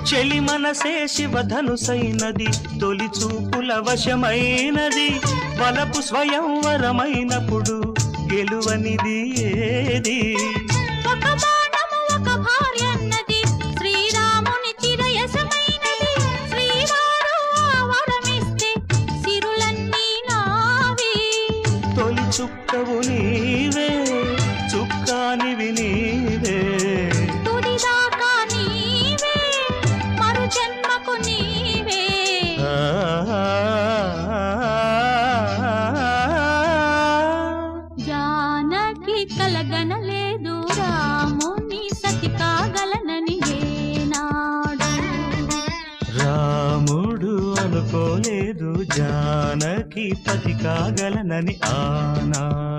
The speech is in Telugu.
చెలి మనసే శివధనుసైనది, తొలి చూపుల వశమైనది, వలపు స్వయంవరమైనప్పుడు గెలువనిది ఏది? ఒక బాణము ఒక భార్య అన్నది, శ్రీరాముని చిరయసమైనది, శ్రీవారు వరమిస్తే సిరులన్నీ నావి. తొలి చుక్కవు నీవే, చుక్కానివి నీవే, తుదిదాకా నీవే, మరు జన్మకు నీవే. జానకి కలగనలేదు రాముని సతి కాగలనని ఏనాడు. రాముడు అనుకోలేదు జానకి పతి కాగలనని ఆనాడు.